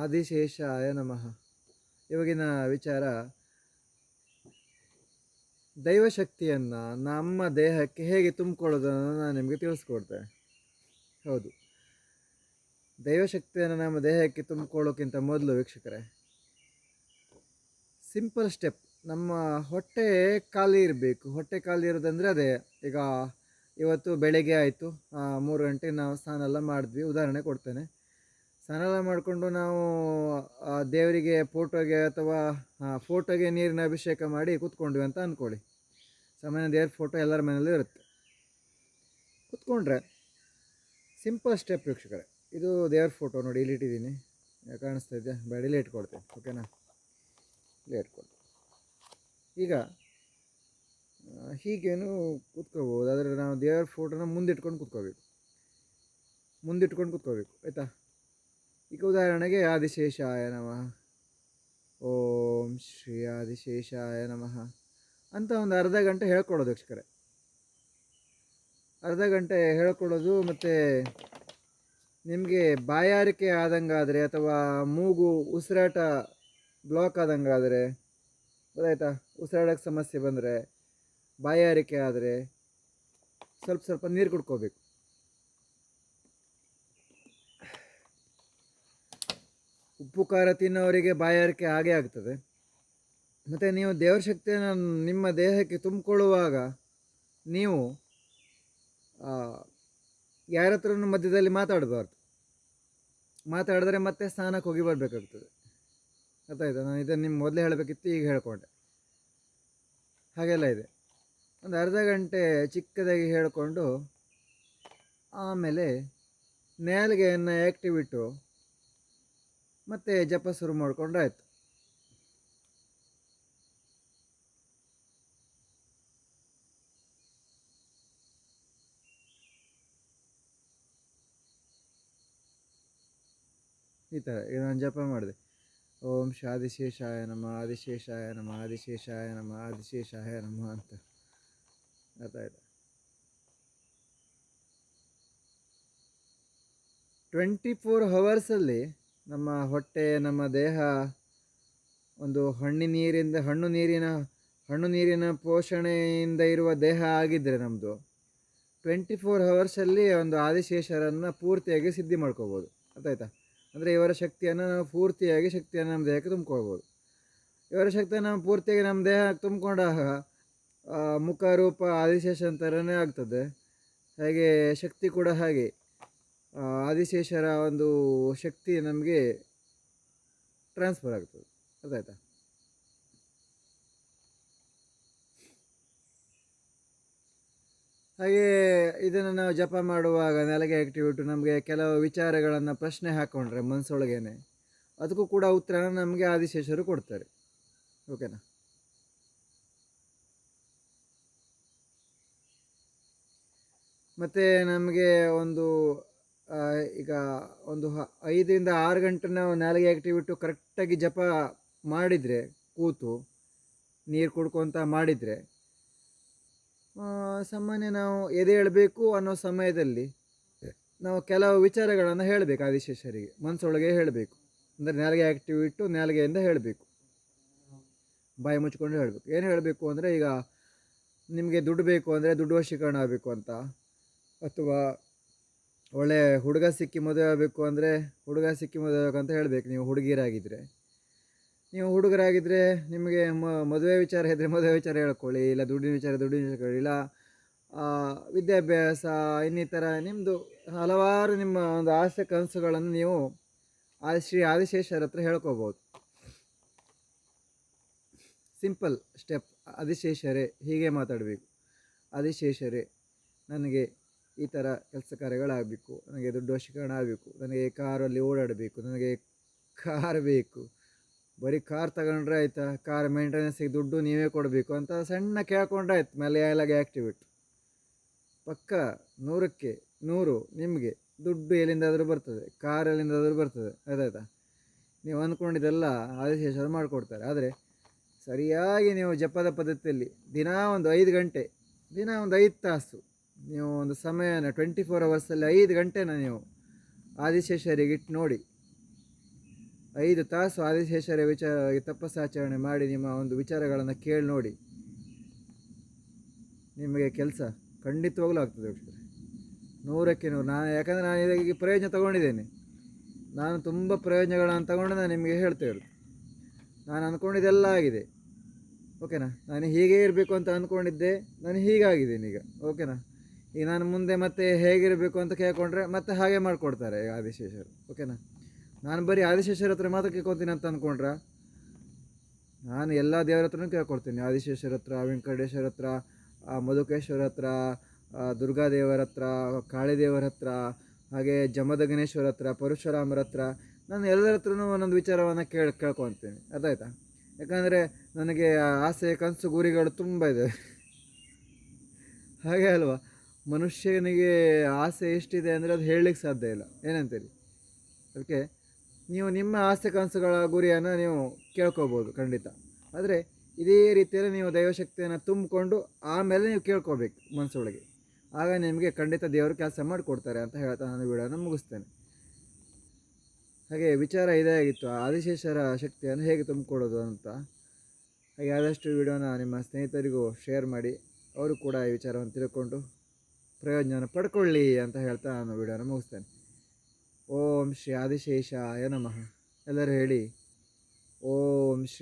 ಆದಿಶೇಷಾಯ ನಮಃ. ಇವಾಗಿನ ವಿಚಾರ ದೈವಶಕ್ತಿಯನ್ನು ನಮ್ಮ ದೇಹಕ್ಕೆ ಹೇಗೆ ತುಂಬಿಕೊಳ್ಳೋದನ್ನು ನಾನು ನಿಮಗೆ ತಿಳಿಸ್ಕೊಡ್ತೇನೆ. ಹೌದು, ದೈವಶಕ್ತಿಯನ್ನು ನಮ್ಮ ದೇಹಕ್ಕೆ ತುಂಬಿಕೊಳ್ಳೋಕ್ಕಿಂತ ಮೊದಲು ವೀಕ್ಷಕರೇ, ಸಿಂಪಲ್ ಸ್ಟೆಪ್. ನಮ್ಮ ಹೊಟ್ಟೆ ಖಾಲಿ ಇರಬೇಕು. ಹೊಟ್ಟೆ ಖಾಲಿ ಇರೋದಂದರೆ ಅದೇ, ಈಗ ಇವತ್ತು ಬೆಳಗ್ಗೆ ಆಯಿತು, 3 ಗಂಟೆಗೆ ನಾವು ಸ್ನಾನ ಎಲ್ಲ ಮಾಡಿದ್ವಿ, ಉದಾಹರಣೆ ಕೊಡ್ತೇನೆ. ಸ್ನಾನ ಎಲ್ಲ ಮಾಡಿಕೊಂಡು ನಾವು ದೇವರಿಗೆ ಫೋಟೋಗೆ ಅಥವಾ ಫೋಟೋಗೆ ನೀರಿನ ಅಭಿಷೇಕ ಮಾಡಿ ಕೂತ್ಕೊಂಡ್ವಿ ಅಂತ ಅಂದ್ಕೊಳ್ಳಿ. ಸಾಮಾನ್ಯ ದೇವ್ರ ಫೋಟೋ ಎಲ್ಲರ ಮನೆಯಲ್ಲೂ ಇರುತ್ತೆ. ಕೂತ್ಕೊಂಡ್ರೆ ಸಿಂಪಲ್ ಸ್ಟೆಪ್ ವೀಕ್ಷಕರೇ. ಇದು ದೇವ್ರ ಫೋಟೋ ನೋಡಿ, ಇಲ್ಲಿ ಇಟ್ಟಿದ್ದೀನಿ, ಕಾಣಿಸ್ತಾ ಇದೆಯಾ? ಬೇಡ, ಇಲ್ಲಿ ಇಟ್ಕೊಳ್ತೇನೆ, ಓಕೆನಾ? ಇಲ್ಲಿ ಇಟ್ಕೊಳ್ತೇನೆ. ಈಗ ಹೀಗೇನು ಕೂತ್ಕೋಬೋದು, ಆದರೆ ನಾವು ದೇವ್ರ ಫೋಟೋನ ಮುಂದಿಟ್ಕೊಂಡು ಕೂತ್ಕೋಬೇಕು, ಆಯಿತಾ? ಈಗ ಉದಾಹರಣೆಗೆ ಆದಿಶೇಷಾಯ ನಮಃ, ಓಂ ಶ್ರೀ ಆದಿಶೇಷಾಯ ನಮಃ ಅಂತ ಒಂದು ಅರ್ಧ ಗಂಟೆ ಹೇಳ್ಕೊಡೋದು ವೀಕ್ಷಕರೇ. ಅರ್ಧ ಗಂಟೆ ಹೇಳ್ಕೊಡೋದು. ಮತ್ತು ನಿಮಗೆ ಬಾಯಾರಿಕೆ ಆದಂಗಾದರೆ ಅಥವಾ ಮೂಗು ಉಸಿರಾಟ ಬ್ಲಾಕ್ ಆದಂಗಾದರೆ, ಗೊತ್ತಾಯ್ತಾ? ಉಸಿರಾಡೋಕ್ಕೆ ಸಮಸ್ಯೆ ಬಂದರೆ, ಬಾಯಾರಿಕೆ ಆದರೆ ಸ್ವಲ್ಪ ನೀರು ಕುಡ್ಕೋಬೇಕು. ಉಪ್ಪು ಖಾರ ತಿನ್ನೋರಿಗೆ ಬಾಯಾರಿಕೆ ಆಗೇ ಆಗ್ತದೆ. ಮತ್ತು ನೀವು ದೇವರ ಶಕ್ತಿಯನ್ನು ನಿಮ್ಮ ದೇಹಕ್ಕೆ ತುಂಬಿಕೊಳ್ಳುವಾಗ ನೀವು ಯಾರ ಹತ್ರನೂ ಮಧ್ಯದಲ್ಲಿ ಮಾತಾಡಬಾರ್ದು. ಮಾತಾಡಿದ್ರೆ ಮತ್ತೆ ಸ್ನಾನಕ್ಕೆ ಹೋಗಿ ಬರಬೇಕಾಗ್ತದೆ. ಗೊತ್ತಾಯ್ತಾ? ನಾನು ಇದನ್ನು ನಿಮ್ಮ ಮೊದಲೇ ಹೇಳಬೇಕಿತ್ತು, ಈಗ ಹೇಳ್ಕೊಂಡೆ. ಹಾಗೆಲ್ಲ ಇದೆ. ಒಂದು ಅರ್ಧ ಗಂಟೆ ಚಿಕ್ಕದಾಗಿ ಹೇಳಿಕೊಂಡು ಆಮೇಲೆ ನಾಲಿಗೆಯನ್ನು ಆ್ಯಕ್ಟಿವ್ ಇಟ್ಟು ಮತ್ತೆ ಜಪ ಶುರು ಮಾಡಿಕೊಂಡ್ರೆ ಆಯಿತು. ಈ ಥರ ಈಗ ನಾನು ಜಪ ಮಾಡಿದೆ, ಓಂ ಆದಿಶೇಷಾಯ ನಮಃ, ಆದಿಶೇಷಾಯ ನಮಃ, ಆದಿಶೇಷಾಯ ನಮಃ, ಆದಿಶೇಷಾಯ ನಮಃ ಅಂತ. ಗೊತ್ತಾಯ್ತಾ? 24 ಅವರ್ಸಲ್ಲಿ ನಮ್ಮ ಹೊಟ್ಟೆ, ನಮ್ಮ ದೇಹ ಒಂದು ಹಣ್ಣು ನೀರಿನ ಪೋಷಣೆಯಿಂದ ಇರುವ ದೇಹ ಆಗಿದ್ದರೆ ನಮ್ಮದು 24 ಅವರ್ಸಲ್ಲಿ ಒಂದು ಆದಿಶೇಷರನ್ನು ಪೂರ್ತಿಯಾಗಿ ಸಿದ್ಧಿ ಮಾಡ್ಕೋಬೋದು. ಗೊತ್ತಾಯ್ತಾ? ಅಂದರೆ ಇವರ ಶಕ್ತಿಯನ್ನು ನಾವು ಪೂರ್ತಿಯಾಗಿ ನಮ್ಮ ದೇಹಕ್ಕೆ ತುಂಬ್ಕೊಳ್ಬೋದು. ಇವರ ಶಕ್ತಿಯನ್ನು ನಾವು ಪೂರ್ತಿಯಾಗಿ ನಮ್ಮ ದೇಹಕ್ಕೆ ತುಂಬಿಕೊಂಡಾಗ ಮುಖ ರೂಪ ಆದಿಶೇಷ ಥರನೇ ಆಗ್ತದೆ. ಹಾಗೆ ಶಕ್ತಿ ಕೂಡ ಹಾಗೆ, ಆದಿಶೇಷರ ಒಂದು ಶಕ್ತಿ ನಮಗೆ ಟ್ರಾನ್ಸ್ಫರ್ ಆಗ್ತದೆ. ಗೊತ್ತಾಯ್ತಾ? ಹಾಗೆ ಇದನ್ನು ನಾವು ಜಪ ಮಾಡುವಾಗ ನೆಲಗೆ ಆ್ಯಕ್ಟಿವಿಟು ನಮಗೆ ಕೆಲವು ವಿಚಾರಗಳನ್ನು ಪ್ರಶ್ನೆ ಹಾಕ್ಕೊಂಡ್ರೆ ಮನಸ್ಸೊಳಗೇನೆ, ಅದಕ್ಕೂ ಕೂಡ ಉತ್ತರನ ನಮಗೆ ಆದಿಶೇಷರು ಕೊಡ್ತಾರೆ. ಓಕೆನಾ? ಮತ್ತು ನಮಗೆ ಈಗ 5 ರಿಂದ 6 ಗಂಟೆ ನಾವು ನಾಲಿಗೆ ಆ್ಯಕ್ಟಿವಿಟು ಕರೆಕ್ಟಾಗಿ ಜಪ ಮಾಡಿದರೆ, ಕೂತು ನೀರು ಕುಡ್ಕೊತ ಮಾಡಿದರೆ, ಸಾಮಾನ್ಯ ನಾವು ಎದೆ ಹೇಳಬೇಕು ಅನ್ನೋ ಸಮಯದಲ್ಲಿ ನಾವು ಕೆಲವು ವಿಚಾರಗಳನ್ನು ಹೇಳಬೇಕು ಆದಿಶೇಷರಿಗೆ, ಮನಸ್ಸೊಳಗೆ ಹೇಳಬೇಕು. ಅಂದರೆ ನಾಲಿಗೆ ಆ್ಯಕ್ಟಿವಿಟು ನಾಲಿಗೆಯಿಂದ ಹೇಳಬೇಕು, ಬಾಯಿ ಮುಚ್ಕೊಂಡು ಹೇಳಬೇಕು. ಏನು ಹೇಳಬೇಕು ಅಂದರೆ, ಈಗ ನಿಮಗೆ ದುಡ್ಡು ಬೇಕು ಅಂದರೆ ದುಡ್ಡು ವಶೀಕರಣ ಆಗಬೇಕು ಅಂತ, ಅಥವಾ ಒಳ್ಳೆ ಹುಡುಗ ಸಿಕ್ಕಿ ಮದುವೆ ಆಗಬೇಕು ಅಂದರೆ ಹುಡುಗ ಸಿಕ್ಕಿ ಮದುವೆ ಆಗಬೇಕಂತ ಹೇಳಬೇಕು. ನೀವು ಹುಡುಗಿಯರಾಗಿದ್ದರೆ, ನೀವು ಹುಡುಗರಾಗಿದ್ದರೆ ನಿಮಗೆ ಮದುವೆ ವಿಚಾರ ಇದ್ದರೆ ಮದುವೆ ವಿಚಾರ ಹೇಳ್ಕೊಳ್ಳಿ, ಇಲ್ಲ ದುಡ್ಡಿನ ವಿಚಾರ ಹೇಳ್ಕೊಳ್ಳಿ, ಇಲ್ಲ ವಿದ್ಯಾಭ್ಯಾಸ ಇನ್ನಿತರ ನಿಮ್ಮದು ಹಲವಾರು ನಿಮ್ಮ ಒಂದು ಆಸೆ ಕನಸುಗಳನ್ನು ನೀವು ಶ್ರೀ ಆದಿಶೇಷರ ಹತ್ರ ಹೇಳ್ಕೋಬೋದು. Simple step. ಆದಿಶೇಷರೇ, ಹೀಗೆ ಮಾತಾಡಬೇಕು. ಆದಿಶೇಷರೇ, ನನಗೆ ಈ ಥರ ಕೆಲಸ ಕಾರ್ಯಗಳಾಗಬೇಕು, ನನಗೆ ದುಡ್ಡು ವಶೀಕರಣ ಆಗಬೇಕು, ನನಗೆ ಕಾರಲ್ಲಿ ಓಡಾಡಬೇಕು, ನನಗೆ ಕಾರ್ ಬೇಕು, ಬರೀ ಕಾರ್ ತಗೊಂಡ್ರೆ ಆಯಿತಾ, ಕಾರ್ ಮೇಂಟೆನೆನ್ಸಿಗೆ ದುಡ್ಡು ನೀವೇ ಕೊಡಬೇಕು ಅಂತ ಸಣ್ಣ ಕೇಳ್ಕೊಂಡ್ರೆ ಆಯ್ತು. ಮಲಯಾಳಗೆ ಆ್ಯಕ್ಟಿವಿಟಿ ಪಕ್ಕ 100ಕ್ಕೆ 100 ನಿಮಗೆ ದುಡ್ಡು ಎಲ್ಲಿಂದಾದರೂ ಬರ್ತದೆ, ಕಾರ್ ಎಲ್ಲಿಂದಾದರೂ ಬರ್ತದೆ. ಅದಾಯ್ತಾ? ನೀವು ಅಂದ್ಕೊಂಡಿದ್ದೆಲ್ಲ ಆದಿಶೇಷರು ಮಾಡಿಕೊಡ್ತಾರೆ. ಆದರೆ ಸರಿಯಾಗಿ ನೀವು ಜಪದ ಪದ್ಧತಿಯಲ್ಲಿ ದಿನ ಒಂದು 5 ಗಂಟೆ, ದಿನ ಒಂದು 5 ತಾಸು ನೀವು ಒಂದು ಸಮಯನ 24 ಅವರ್ಸಲ್ಲಿ 5 ಗಂಟೆನ ನೀವು ಆದಿಶೇಷರಿಗೆ ಇಟ್ಟು ನೋಡಿ. 5 ತಾಸು ಆದಿಶೇಷರ ತಪಸ್ಸಾಚರಣೆ ಮಾಡಿ ನಿಮ್ಮ ಒಂದು ವಿಚಾರಗಳನ್ನು ಕೇಳಿ ನೋಡಿ, ನಿಮಗೆ ಕೆಲಸ ಖಂಡಿತವಾಗ್ಲೂ ಆಗ್ತದೆ ವೀಕ್ಷಕರೇ, 100ಕ್ಕೆ 100. ಯಾಕಂದರೆ ನಾನು ಇದಕ್ಕೆ ಪ್ರಯೋಜನ ತಗೊಂಡಿದ್ದೇನೆ. ನಾನು ತುಂಬ ಪ್ರಯೋಜನಗಳನ್ನು ತಗೊಂಡು ನಾನು ನಿಮಗೆ ಹೇಳ್ತಾ ಇರೋದು. ನಾನು ಅಂದ್ಕೊಂಡಿದ್ದೆಲ್ಲ ಆಗಿದೆ, ಓಕೆನಾ. ನಾನು ಹೀಗೆ ಇರಬೇಕು ಅಂತ ಅಂದ್ಕೊಂಡಿದ್ದೆ, ನಾನು ಹೀಗಾಗಿದ್ದೀನಿ ಈಗ, ಓಕೆನಾ. ಈಗ ನಾನು ಮುಂದೆ ಮತ್ತೆ ಹೇಗಿರಬೇಕು ಅಂತ ಕೇಳ್ಕೊಂಡ್ರೆ ಮತ್ತೆ ಹಾಗೆ ಮಾಡಿಕೊಡ್ತಾರೆ ಈಗ ಆದಿಶೇಷರು, ಓಕೆನಾ. ನಾನು ಬರೀ ಆದಿಶೇಷರ ಹತ್ರ ಮಾತ್ರ ಕೇಳ್ಕೊತೀನಿ ಅಂತ ಅಂದ್ಕೊಂಡ್ರೆ, ನಾನು ಎಲ್ಲ ದೇವರ ಹತ್ರನೂ ಕೇಳ್ಕೊಳ್ತೀನಿ. ಆದಿಶೇಷರ ಹತ್ರ, ವೆಂಕಟೇಶ್ವರ ಹತ್ರ, ಮಧುಕೇಶ್ವರ ಹತ್ರ, ದುರ್ಗಾದೇವರ ಹತ್ರ, ಕಾಳಿದೇವರ ಹತ್ರ, ಹಾಗೆ ಜಮದ ಗಣೇಶ್ವರ ಹತ್ರ, ಪರಶುರಾಮರ ಹತ್ರ, ನಾನು ಎಲ್ಲರ ಹತ್ರನೂ ಒಂದೊಂದು ವಿಚಾರವನ್ನು ಕೇಳ್ಕೊತೀನಿ. ಅದಾಯ್ತಾ. ಯಾಕಂದರೆ ನನಗೆ ಆಸೆ, ಕನಸು, ಗುರಿಗಳು ತುಂಬ ಇದೆ. ಹಾಗೆ ಅಲ್ವಾ, ಮನುಷ್ಯನಿಗೆ ಆಸೆ ಎಷ್ಟಿದೆ ಅಂದರೆ ಅದು ಹೇಳಲಿಕ್ಕೆ ಸಾಧ್ಯ ಇಲ್ಲ, ಏನಂತೀರಿ. ಅದಕ್ಕೆ ನೀವು ನಿಮ್ಮ ಆಸೆ ಕನಸುಗಳ ಗುರಿಯನ್ನು ನೀವು ಕೇಳ್ಕೊಬೋದು ಖಂಡಿತ. ಆದರೆ ಇದೇ ರೀತಿಯಲ್ಲಿ ನೀವು ದೈವಶಕ್ತಿಯನ್ನು ತುಂಬಿಕೊಂಡು ಆಮೇಲೆ ನೀವು ಕೇಳ್ಕೋಬೇಕು ಮನಸ್ಸೊಳಗೆ, ಆಗ ನಿಮಗೆ ಖಂಡಿತ ದೇವರು ಕೆಲಸ ಮಾಡಿಕೊಡ್ತಾರೆ ಅಂತ ಹೇಳ್ತಾ ನಾನು ವಿಡಿಯೋನ ಮುಗಿಸ್ತೇನೆ. ಹಾಗೆ ವಿಚಾರ ಇದೇ ಆಗಿತ್ತು, ಆದಿಶೇಷರ ಶಕ್ತಿಯನ್ನು ಹೇಗೆ ತುಂಬಿಕೊಡೋದು ಅಂತ. ಹಾಗೆ ಆದಷ್ಟು ವಿಡಿಯೋನ ನಿಮ್ಮ ಸ್ನೇಹಿತರಿಗೂ ಶೇರ್ ಮಾಡಿ, ಅವರು ಕೂಡ ಈ ವಿಚಾರವನ್ನು ತಿಳ್ಕೊಂಡು ಪ್ರಯೋಜನ ಪಡ್ಕೊಳ್ಳಿ ಅಂತ ಹೇಳ್ತಾ ನಾನು ವಿಡಿಯೋನ ಮುಗಿಸ್ತೇನೆ. ಓಂ ಶ್ರೀ ಆದಿಶೇಷಾಯ ನಮಃ. ಎಲ್ಲರೂ ಹೇಳಿ ಓಂ ಶ್ರೀ